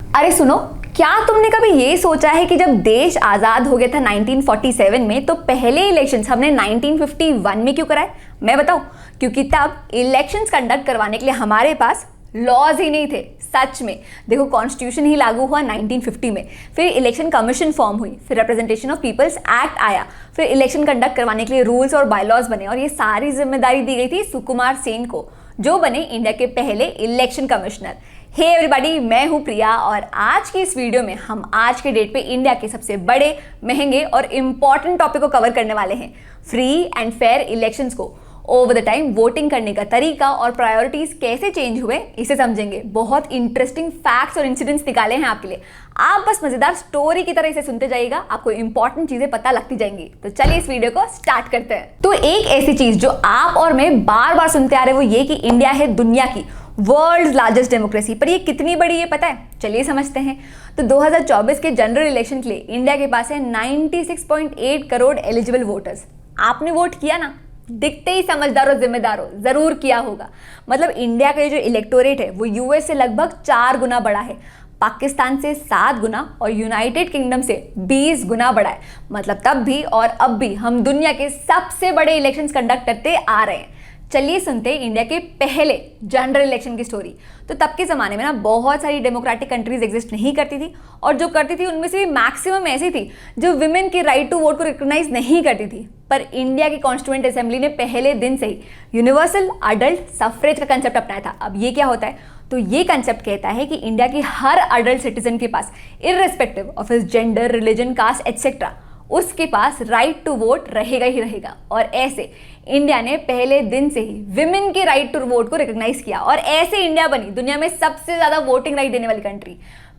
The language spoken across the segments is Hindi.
अरे सुनो, क्या तुमने कभी ये सोचा है कि जब देश आज़ाद हो गया था 1947 में, तो पहले इलेक्शंस हमने 1951 में क्यों कराए? मैं बताऊं, क्योंकि तब इलेक्शंस कंडक्ट करवाने के लिए हमारे पास लॉज ही नहीं थे। सच में देखो, कॉन्स्टिट्यूशन ही लागू हुआ 1950 में, फिर इलेक्शन कमीशन फॉर्म हुई, फिर रिप्रेजेंटेशन ऑफ पीपल्स एक्ट आया, फिर इलेक्शन कंडक्ट करवाने के लिए रूल्स और बायलॉज बने, और ये सारी जिम्मेदारी दी गई थी सुकुमार सेन को, जो बने इंडिया के पहले इलेक्शन कमिश्नर। हे एवरीबॉडी, मैं हूं प्रिया, और आज की इस वीडियो में हम आज के डेट पे इंडिया के सबसे बड़े, महंगे और इंपॉर्टेंट टॉपिक को कवर करने वाले हैं। फ्री एंड फेयर इलेक्शंस को ओवर द टाइम वोटिंग करने का तरीका और प्रायोरिटीज कैसे चेंज हुए, इसे समझेंगे। बहुत इंटरेस्टिंग फैक्ट्स और इंसिडेंट्स निकाले हैं आपके लिए। आप बस मजेदार स्टोरी की तरह इसे सुनते जाइएगा, आपको इंपॉर्टेंट चीजें पता लगती जाएंगी। तो चलिए इस वीडियो को स्टार्ट करते हैं। तो एक ऐसी चीज जो आप और मैं बार बार सुनते आ रहे हैं, वो ये कि इंडिया है दुनिया की वर्ल्ड लार्जेस्ट डेमोक्रेसी। पर ये कितनी बड़ी है पता है? चलिए समझते हैं। तो 2024 के जनरल इलेक्शन के लिए इंडिया के पास है 96.8 करोड़ एलिजिबल वोटर्स। आपने वोट किया ना? दिखते ही समझदार और जिम्मेदार हो, जरूर किया होगा। मतलब इंडिया का जो इलेक्टोरेट है वो यूएस से लगभग 4 गुना बड़ा है, पाकिस्तान से 7 गुना और यूनाइटेड किंगडम से 20 गुना बड़ा है। मतलब तब भी और अब भी हम दुनिया के सबसे बड़े इलेक्शंस कंडक्ट करते आ रहे हैं। चलिए सुनते हैं इंडिया के पहले जनरल इलेक्शन की स्टोरी। तो तब के ज़माने में ना बहुत सारी डेमोक्रेटिक कंट्रीज एग्जिस्ट नहीं करती थी, और जो करती थी उनमें से भी मैक्सिमम ऐसी थी जो विमेन के राइट टू वोट को रिकॉग्नाइज नहीं करती थी। पर इंडिया की कॉन्स्टिट्यूएंट असेंबली ने पहले दिन से ही यूनिवर्सल अडल्ट सफरेज का कंसेप्ट अपनाया था। अब ये क्या होता है? तो ये कंसेप्ट कहता है कि इंडिया की हर अडल्ट सिटीजन के पास, irrespective of his gender, religion, caste etcetera, उसके पास राइट टू वोट रहेगा ही रहेगा। और ऐसे इंडिया ने पहले दिन से ही विमेन के राइट टू वोट को रिकॉग्नाइज किया, और ऐसे इंडिया बनी दुनिया में सबसे ज्यादा वोटिंग राइट देने वाली कंट्री।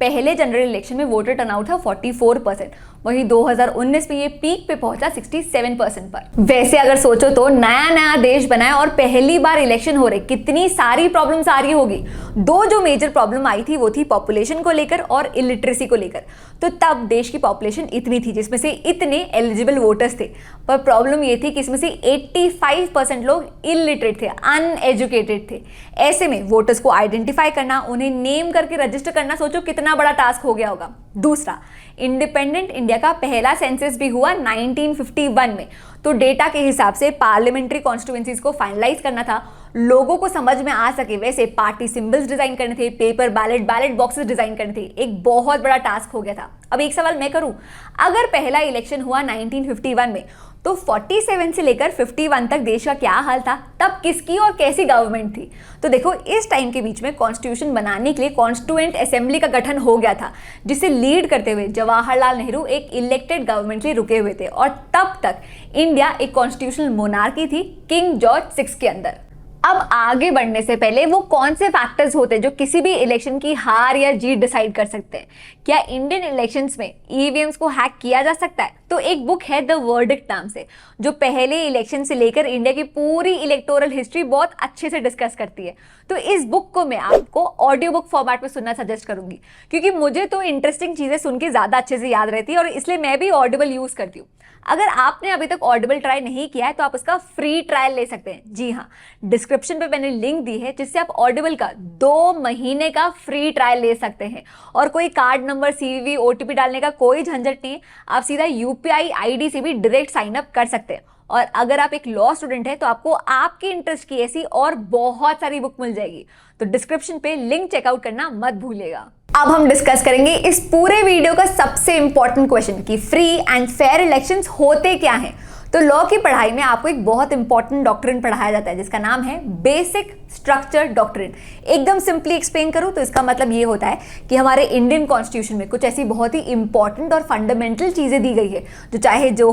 पहले जनरल इलेक्शन में वोटर टर्नआउट था 44%, वहीं 2019 में ये पीक पे पहुंचा 67% पर। वैसे अगर सोचो तो नया नया देश बना है और पहली बार इलेक्शन हो रहे, कितनी सारी प्रॉब्लम्स आ रही होगी। दो जो मेजर प्रॉब्लम आई थी वो थी पॉपुलेशन को लेकर और इलिटरेसी को लेकर। तो तब देश की पॉपुलेशन इतनी थी जिसमें से इतने एलिजिबल वोटर्स थे, पर प्रॉब्लम ये थी कि इसमें से 85% लोग इलिटरेट थे, अनएजुकेटेड थे। ऐसे में वोटर्स को आइडेंटिफाई करना, उन्हें नेम करके रजिस्टर करना, सोचो कितना बड़ा टास्क हो गया होगा। दूसरा, इंडिपेंडेंट इंडिया का पहला सेंसस भी हुआ 1951 में। तो डेटा के हिसाब से पार्लियामेंट्री कॉन्स्टिट्यूएंसीज को फाइनलाइज करना था, लोगों को समझ में आ सके वैसे पार्टी सिंबल्स डिजाइन करने थे, पेपर बैलेट बॉक्सेस डिजाइन करने थे। एक बहुत बड़ा टास्क हो गया था। अब एक सवाल मैं करूं, अगर पहला इलेक्शन हुआ 1951 में, तो 47 से लेकर 51 तक देश का क्या हाल था? तब किसकी और कैसी गवर्नमेंट थी? तो देखो, इस टाइम के बीच में कॉन्स्टिट्यूशन बनाने के लिए कॉन्स्टिट्यूएंट असेंबली का गठन हो गया था, जिसे लीड करते हुए जवाहरलाल नेहरू एक इलेक्टेड गवर्नमेंट लिए रुके हुए थे। और तब तक इंडिया एक कॉन्स्टिट्यूशनल मोनार्की थी किंग जॉर्ज 6 के अंदर। अब आगे बढ़ने से पहले वो कौन से फैक्टर्स होते हैं जो किसी भी इलेक्शन की हार या जीत डिसाइड कर सकते हैं? क्या इंडियन इलेक्शंस में ईवीएम्स को हैक किया जा सकता है? तो एक बुक है द वर्डिक्ट नाम से, जो पहले इलेक्शन से लेकर इंडिया की पूरी इलेक्टोरल हिस्ट्री बहुत अच्छे से डिस्कस करती है। तो इस बुक को मैं आपको ऑडियो बुक फॉर्मेट में सुनना सजेस्ट करूंगी, क्योंकि मुझे तो इंटरेस्टिंग चीजें सुन के ज्यादा अच्छे से याद रहती है, और इसलिए मैं भी ऑडिबल यूज करती हूँ। अगर आपने अभी तक ऑडिबल ट्राई नहीं किया है तो आप उसका फ्री ट्रायल ले सकते हैं। जी हाँ, डिस्क्रिप्शन पे मैंने लिंक दी है, जिससे आप ऑडिबल का 2 महीने का फ्री ट्रायल ले सकते हैं। और कोई कार्ड नंबर, सीवीवी, ओटीपी डालने का कोई झंझट नहीं है। आप सीधा यूपीआई आईडी से भी डायरेक्ट साइन अप कर सकते हैं। और अगर आप एक लॉ स्टूडेंट है तो आपको आपके इंटरेस्ट की ऐसी और बहुत सारी बुक मिल जाएगी। तो डिस्क्रिप्शन पे लिंक चेकआउट करना मत भूलिएगा। अब हम डिस्कस करेंगे इस पूरे वीडियो का सबसे इंपॉर्टेंट क्वेश्चन कि फ्री एंड फेयर इलेक्शंस होते क्या हैं। तो लॉ की पढ़ाई में आपको एक बहुत इंपॉर्टेंट डॉक्ट्रिन पढ़ाया जाता है, जिसका नाम है बेसिक स्ट्रक्चर डॉक्ट्रिन। एकदम सिंपली एक्सप्लेन करूं तो इसका मतलब ये होता है कि हमारे इंडियन कॉन्स्टिट्यूशन में कुछ ऐसी बहुत ही इंपॉर्टेंट और फंडामेंटल चीजें दी गई है, जो चाहे जो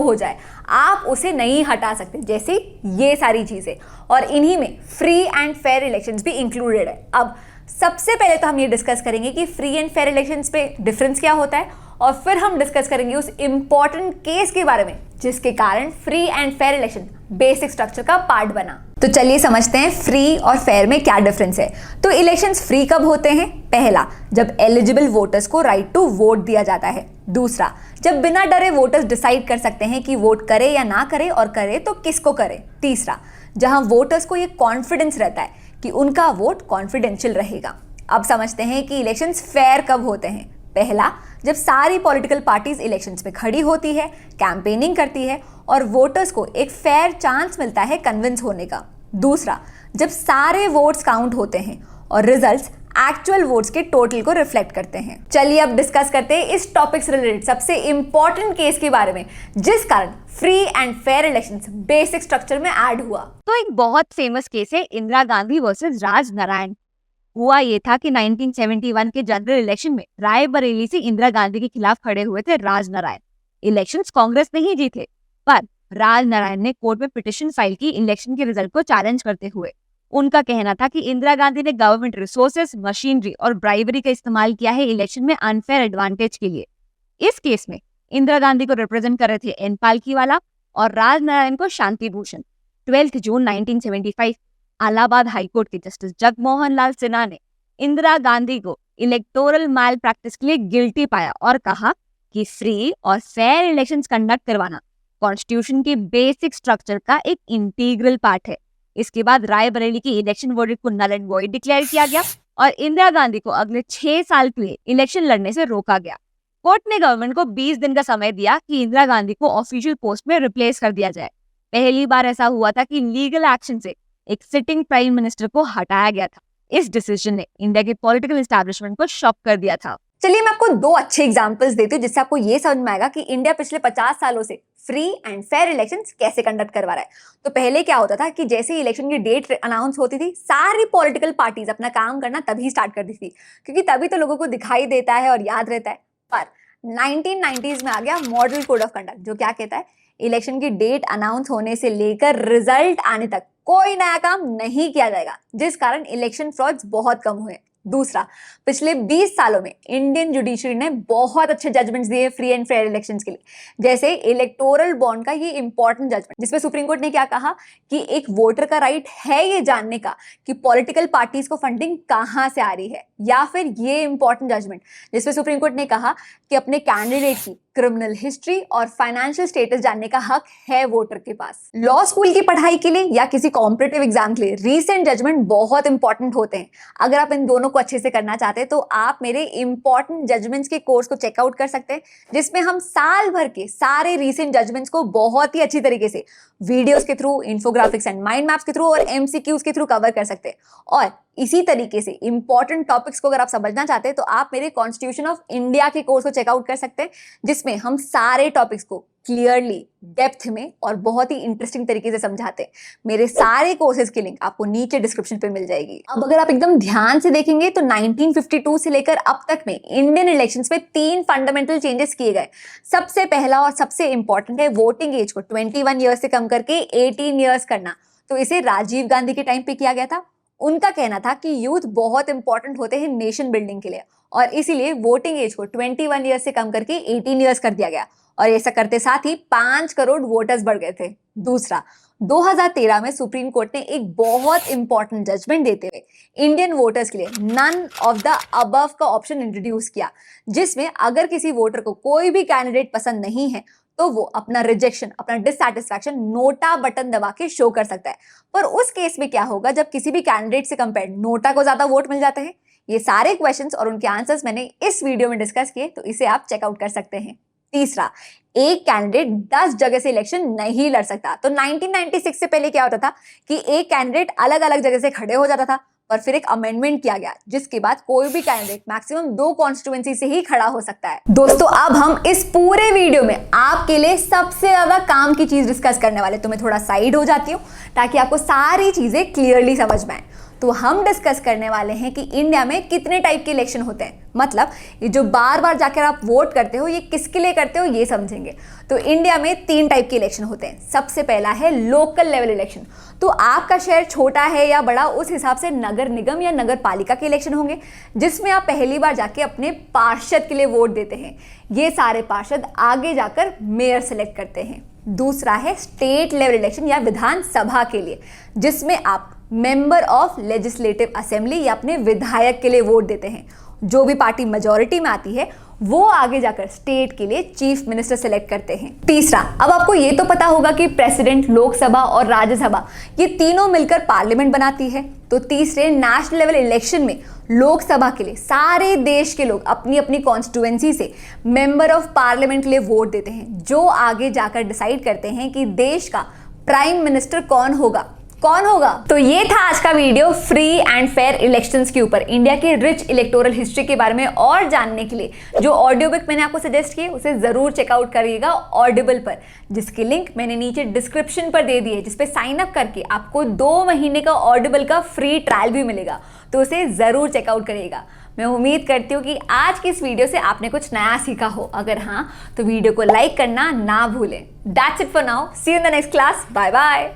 हो जाए आप उसे नहीं हटा सकते, जैसे ये सारी चीजें। और इन्हीं में फ्री एंड फेयर इलेक्शंस भी इंक्लूडेड है। अब सबसे पहले तो हम ये डिस्कस करेंगे कि फ्री एंड फेयर इलेक्शंस पे डिफरेंस क्या होता है, और फिर हम डिस्कस करेंगे उस इंपॉर्टेंट केस के बारे में जिसके कारण free and fair election basic structure का पार्ट बना। तो चलिए समझते हैं फ्री और फेयर में क्या डिफरेंस है। तो इलेक्शंस फ्री कब होते हैं? पहला, जब एलिजिबल वोटर्स को राइट टू वोट दिया जाता है। दूसरा, जब बिना डरे वोटर्स डिसाइड कर सकते हैं कि वोट करे या ना करे, और करे तो किसको करे। तीसरा, जहां वोटर्स को ये कॉन्फिडेंस रहता है कि उनका वोट कॉन्फिडेंशियल रहेगा। अब समझते हैं कि इलेक्शंस फेयर कब होते हैं। पहला, जब सारी पॉलिटिकल पार्टीज इलेक्शंस में खड़ी होती है, कैंपेनिंग करती है और वोटर्स को एक फेयर चांस मिलता है कन्विंस होने का। दूसरा, जब सारे वोट्स काउंट होते हैं और रिजल्ट्स एक्चुअल वोट्स के टोटल को रिफ्लेक्ट करते हैं। चलिए अब डिस्कस करते हैं इस टॉपिक से रिलेटेड सबसे इंपॉर्टेंट केस के बारे में जिस कारण free and fair elections basic structure में ऐड हुआ। तो एक बहुत फेमस केस है इंदिरा गांधी वर्सेस राज नारायण। हुआ ये था कि 1971 के जनरल इलेक्शन में रायबरेली से इंदिरा गांधी के खिलाफ खड़े हुए थे राज नारायण। इलेक्शंस कांग्रेस ने ही जीते, पर राज नारायण ने कोर्ट में पिटीशन फाइल की इलेक्शन के रिजल्ट को चैलेंज करते हुए। उनका कहना था कि इंदिरा गांधी ने गवर्नमेंट रिसोर्सेस, मशीनरी और ब्राइबरी का इस्तेमाल किया है इलेक्शन में अनफेयर एडवांटेज के लिए। इस केस में इंदिरा गांधी को रिप्रेजेंट कर रहे थे एन पालकीवाला और राज नारायण को शांति भूषण। 12 जून 1975 इलाहाबाद हाईकोर्ट के जस्टिस जगमोहन लाल सिन्हा ने इंदिरा गांधी को इलेक्टोरल मैल प्रैक्टिस के लिए गिल्टी पाया और कहा कि फ्री और फेयर इलेक्शंस कंडक्ट करवाना कॉन्स्टिट्यूशन के बेसिक स्ट्रक्चर का एक इंटीग्रल पार्ट है। इसके बाद रायबरेली की इलेक्शन वर्डिक्ट को नल एंड वॉइड डिक्लेयर किया गया और इंदिरा गांधी को अगले 6 साल के लिए इलेक्शन लड़ने से रोका गया। कोर्ट ने गवर्नमेंट को 20 दिन का समय दिया कि इंदिरा गांधी को ऑफिशियल पोस्ट में रिप्लेस कर दिया जाए। पहली बार ऐसा हुआ था कि लीगल एक्शन से एक सिटिंग प्राइम मिनिस्टर को हटाया गया था। इस डिसीजन ने इंडिया के पॉलिटिकल एस्टैब्लिशमेंट को शॉक कर दिया था। चलिए मैं आपको 2 अच्छे एग्जांपल्स देती हूँ जिससे आपको ये समझ में आएगा कि इंडिया पिछले 50 सालों से फ्री एंड फेयर इलेक्शंस कैसे कंडक्ट करवा रहा है। तो पहले क्या होता था कि जैसे इलेक्शन की डेट अनाउंस होती थी, सारी पॉलिटिकल पार्टीज अपना काम करना तभी स्टार्ट कर दी थी, क्योंकि तभी तो लोगों को दिखाई देता है और याद रहता है। पर 1990s में आ गया मॉडल कोड ऑफ कंडक्ट, जो क्या कहता है इलेक्शन की डेट अनाउंस होने से लेकर रिजल्ट आने तक कोई नया काम नहीं किया जाएगा, जिस कारण इलेक्शन फ्रॉड्स बहुत कम हुए। दूसरा, पिछले 20 सालों में इंडियन जुडिशरी ने बहुत अच्छे जजमेंट्स दिए फ्री एंड फेयर इलेक्शंस के लिए, जैसे इलेक्टोरल बॉन्ड का ये इंपॉर्टेंट जजमेंट जिसमें सुप्रीम कोर्ट ने क्या कहा कि एक वोटर का राइट है ये जानने का कि पॉलिटिकल पार्टीज को फंडिंग कहां से आ रही है, या फिर ये इंपॉर्टेंट जजमेंट जिसमें सुप्रीम कोर्ट ने कहा कि अपने कैंडिडेट की क्रिमिनल हिस्ट्री और फाइनेंशियल स्टेटस जानने का हक है वोटर के पास। लॉ स्कूल की पढ़ाई के लिए या किसी कॉम्पिटिटिव एग्जाम के लिए रीसेंट जजमेंट बहुत इंपॉर्टेंट होते हैं। अगर आप इन दोनों को अच्छे से करना चाहते हैं तो आप मेरे इंपॉर्टेंट जजमेंट्स के कोर्स को चेकआउट कर सकते हैं, जिसमें हम साल भर के सारे रीसेंट जजमेंट्स को बहुत ही अच्छी तरीके से वीडियोस के through, infographics and mind maps के थ्रू और एमसीक्यूज के थ्रू कवर कर सकते हैं। और इसी तरीके से इंपॉर्टेंट टॉपिक्स को अगर आप समझना चाहते हैं तो आप मेरे कॉन्स्टिट्यूशन ऑफ इंडिया के कोर्स को चेकआउट कर सकते हैं, जिसमें हम सारे टॉपिक्स को क्लियरली, डेप्थ में और बहुत ही इंटरेस्टिंग तरीके से समझाते हैं। मेरे सारे कोर्सेज की लिंक आपको नीचे डिस्क्रिप्शन पे मिल जाएगी। अब अगर आप एकदम ध्यान से देखेंगे तो 1952 से लेकर अब तक में इंडियन इलेक्शंस में 3 फंडामेंटल चेंजेस किए गए। सबसे पहला और सबसे इंपॉर्टेंट है वोटिंग एज को 21 ईयर्स से कम करके 18 ईयर्स करना। तो इसे राजीव गांधी के टाइम पे किया गया था। उनका कहना था कि यूथ बहुत इंपॉर्टेंट होते हैं नेशन बिल्डिंग के लिए, और इसीलिए वोटिंग एज को 21 ईयर्स से कम करके 18 ईयर्स कर दिया गया, और ऐसा करते साथ ही 5 करोड़ वोटर्स बढ़ गए थे। दूसरा, 2013 में सुप्रीम कोर्ट ने एक बहुत इंपॉर्टेंट जजमेंट देते हुए इंडियन वोटर्स के लिए नन ऑफ द अबव का ऑप्शन इंट्रोड्यूस किया, जिसमें अगर किसी वोटर को कोई भी कैंडिडेट पसंद नहीं है तो वो अपना रिजेक्शन, अपना डिससैटिस्फैक्शन नोटा बटन दबा के शो कर सकता है। पर उस केस में क्या होगा जब किसी भी कैंडिडेट से कंपेयर नोटा को ज्यादा वोट मिल जाते हैं? ये सारे क्वेश्चंस और उनके आंसर्स मैंने इस वीडियो में डिस्कस किए, तो इसे आप चेकआउट कर सकते हैं। तीसरा, एक कैंडिडेट 10 जगह से इलेक्शन नहीं लड़ सकता। तो 1996 से पहले क्या होता था कि एक कैंडिडेट अलग अलग जगह से खड़े हो जाता था, पर फिर एक अमेंडमेंट किया गया जिसके बाद कोई भी कैंडिडेट मैक्सिमम 2 कॉन्स्टिट्यूएंसी से ही खड़ा हो सकता है। दोस्तों, अब हम इस पूरे वीडियो में आपके लिए सबसे ज्यादा काम की चीज डिस्कस करने वाले, तो मैं थोड़ा साइड हो जाती हूँ ताकि आपको सारी चीजें क्लियरली समझ में आए। तो हम डिस्कस करने वाले हैं कि इंडिया में कितने टाइप के इलेक्शन होते हैं, मतलब ये जो बार बार जाकर आप वोट करते हो ये किसके लिए करते हो ये समझेंगे। तो इंडिया में 3 टाइप के इलेक्शन होते हैं। सबसे पहला है लोकल लेवल इलेक्शन। तो आपका शहर छोटा है या बड़ा, उस हिसाब से नगर निगम या नगर पालिका के इलेक्शन होंगे, जिसमें आप पहली बार जाके अपने पार्षद के लिए वोट देते हैं। ये सारे पार्षद आगे जाकर मेयर सेलेक्ट करते हैं। दूसरा है स्टेट लेवल इलेक्शन या विधानसभा के लिए, जिसमें आप मेंबर ऑफ लेजिस्लेटिव असेंबली या अपने विधायक के लिए वोट देते हैं। जो भी पार्टी मेजॉरिटी में आती है वो आगे जाकर स्टेट के लिए चीफ मिनिस्टर सेलेक्ट करते हैं। तीसरा, अब आपको ये तो पता होगा कि प्रेसिडेंट, लोकसभा और राज्यसभा ये तीनों मिलकर पार्लियामेंट बनाती है। तो तीसरे नेशनल लेवल इलेक्शन में लोकसभा के लिए सारे देश के लोग अपनी अपनी कॉन्स्टिट्यूएंसी से मेंबर ऑफ पार्लियामेंट के लिए वोट देते हैं, जो आगे जाकर डिसाइड करते हैं कि देश का प्राइम मिनिस्टर कौन होगा। तो ये था आज का video free and fair elections के ऊपर, इंडिया के रिच इलेक्टोरल हिस्ट्री के बारे में। और जानने के लिए जो ऑडियो बुक मैंने आपको सजेस्ट की उसे जरूर चेकआउट करिएगा ऑडिबल पर, जिसकी लिंक मैंने नीचे डिस्क्रिप्शन पर दे दी है, जिसपे साइन अप करके आपको 2 महीने का ऑडिबल का फ्री ट्रायल भी मिलेगा, तो उसे जरूर चेकआउट करिएगा। मैं उम्मीद करती हूँ कि आज की इस वीडियो से आपने कुछ नया सीखा हो। अगर हाँ तो वीडियो को लाइक करना ना भूलें। That's it for now, see you in the next class, bye bye.